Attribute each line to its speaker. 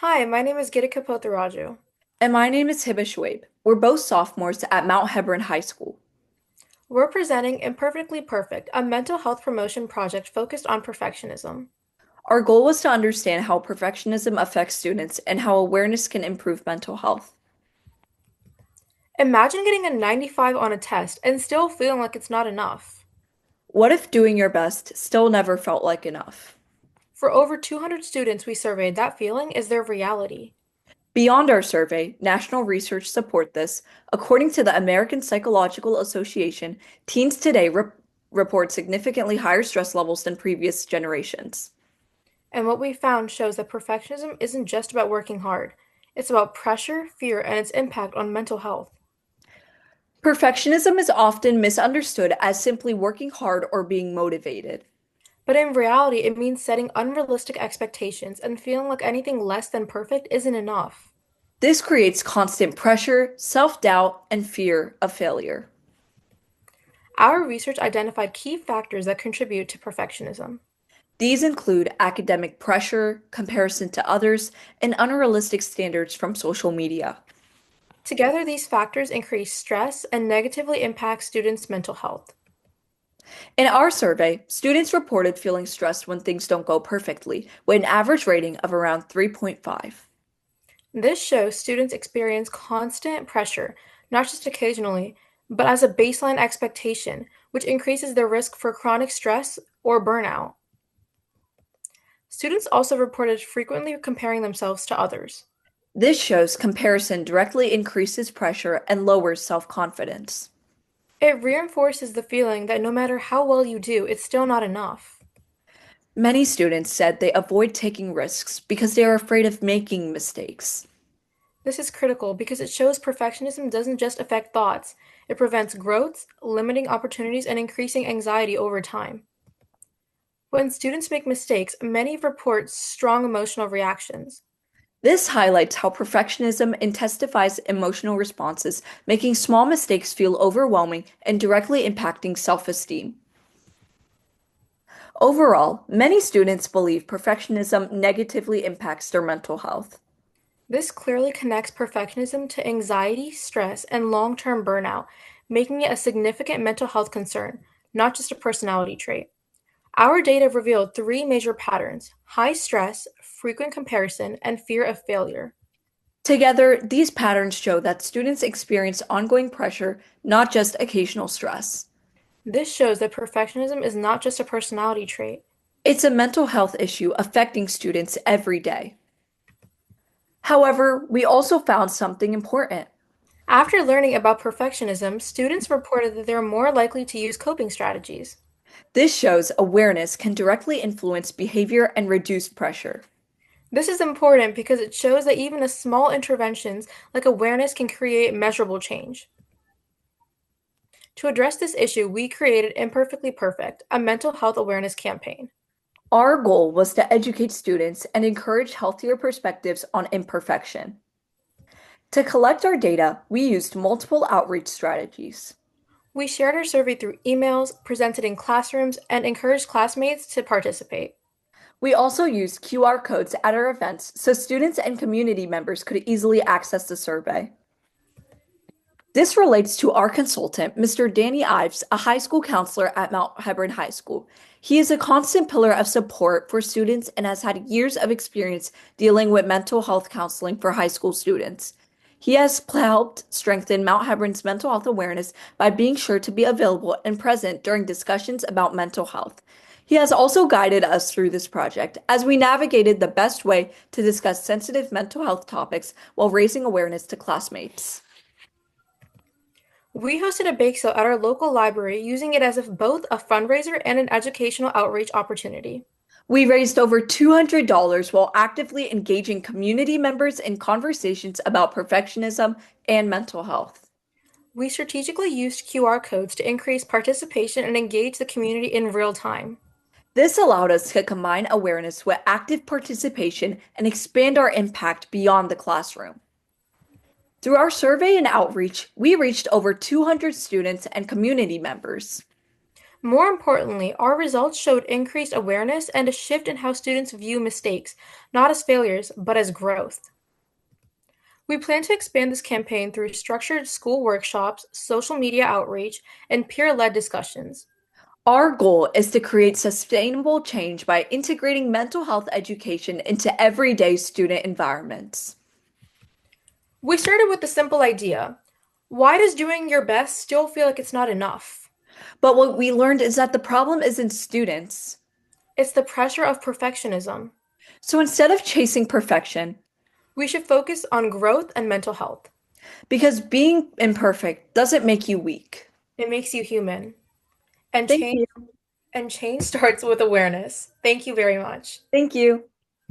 Speaker 1: Hi, my name is Gitika Potharaju.
Speaker 2: And my name is Hiba Shoaib. We're both sophomores at Mount Hebron High School.
Speaker 1: We're presenting Imperfectly Perfect, a mental health promotion project focused on perfectionism.
Speaker 2: Our goal was to understand how perfectionism affects students and how awareness can improve mental health.
Speaker 1: Imagine getting a 95 on a test and still feeling like it's not enough.
Speaker 2: What if doing your best still never felt like enough?
Speaker 1: For over 200 students we surveyed, that feeling is their reality.
Speaker 2: Beyond our survey, national research support this. According to the American Psychological Association, teens today report significantly higher stress levels than previous generations.
Speaker 1: And what we found shows that perfectionism isn't just about working hard, it's about pressure, fear, and its impact on mental health.
Speaker 2: Perfectionism is often misunderstood as simply working hard or being motivated.
Speaker 1: But in reality, it means setting unrealistic expectations and feeling like anything less than perfect isn't enough.
Speaker 2: This creates constant pressure, self-doubt, and fear of failure.
Speaker 1: Our research identified key factors that contribute to perfectionism.
Speaker 2: These include academic pressure, comparison to others, and unrealistic standards from social media.
Speaker 1: Together, these factors increase stress and negatively impact students' mental health.
Speaker 2: In our survey, students reported feeling stressed when things don't go perfectly, with an average rating of around 3.5.
Speaker 1: This shows students experience constant pressure, not just occasionally, but as a baseline expectation, which increases their risk for chronic stress or burnout. Students also reported frequently comparing themselves to others.
Speaker 2: This shows comparison directly increases pressure and lowers self-confidence.
Speaker 1: It reinforces the feeling that no matter how well you do, it's still not enough.
Speaker 2: Many students said they avoid taking risks because they are afraid of making mistakes.
Speaker 1: This is critical because it shows perfectionism doesn't just affect thoughts, it prevents growth, limiting opportunities, and increasing anxiety over time. When students make mistakes, many report strong emotional reactions.
Speaker 2: This highlights how perfectionism intensifies emotional responses, making small mistakes feel overwhelming and directly impacting self-esteem. Overall, many students believe perfectionism negatively impacts their mental health.
Speaker 1: This clearly connects perfectionism to anxiety, stress, and long term burnout, making it a significant mental health concern, not just a personality trait. Our data revealed three major patterns: high stress, frequent comparison, and fear of failure.
Speaker 2: Together, these patterns show that students experience ongoing pressure, not just occasional stress.
Speaker 1: This shows that perfectionism is not just a personality trait.
Speaker 2: It's a mental health issue affecting students every day. However, we also found something important.
Speaker 1: After learning about perfectionism, students reported that they are more likely to use coping strategies.
Speaker 2: This shows awareness can directly influence behavior and reduce pressure.
Speaker 1: This is important because it shows that even a small interventions like awareness can create measurable change. To address this issue, we created Imperfectly Perfect, a mental health awareness campaign.
Speaker 2: Our goal was to educate students and encourage healthier perspectives on imperfection. To collect our data, we used multiple outreach strategies.
Speaker 1: We shared our survey through emails, presented in classrooms, and encouraged classmates to participate.
Speaker 2: We also used QR codes at our events so students and community members could easily access the survey. This relates to our consultant, Mr. Danny Ives, a high school counselor at Mount Hebron High School. He is a constant pillar of support for students and has had years of experience dealing with mental health counseling for high school students. He has helped strengthen Mount Hebron's mental health awareness by being sure to be available and present during discussions about mental health. He has also guided us through this project as we navigated the best way to discuss sensitive mental health topics while raising awareness to classmates.
Speaker 1: We hosted a bake sale at our local library, using it as both a fundraiser and an educational outreach opportunity.
Speaker 2: We raised over $200 while actively engaging community members in conversations about perfectionism and mental health.
Speaker 1: We strategically used QR codes to increase participation and engage the community in real time.
Speaker 2: This allowed us to combine awareness with active participation and expand our impact beyond the classroom. Through our survey and outreach, we reached over 200 students and community members.
Speaker 1: More importantly, our results showed increased awareness and a shift in how students view mistakes, not as failures, but as growth. We plan to expand this campaign through structured school workshops, social media outreach, and peer led discussions.
Speaker 2: Our goal is to create sustainable change by integrating mental health education into everyday student environments.
Speaker 1: We started with the simple idea: why does doing your best still feel like it's not enough?
Speaker 2: But what we learned is that the problem isn't students.
Speaker 1: It's the pressure of perfectionism.
Speaker 2: So instead of chasing perfection,
Speaker 1: We should focus on growth and mental health.
Speaker 2: because being imperfect doesn't make you weak.
Speaker 1: It makes you human. And
Speaker 2: Thank
Speaker 1: change
Speaker 2: you.
Speaker 1: and change starts with awareness. Thank you very much.
Speaker 2: Thank you.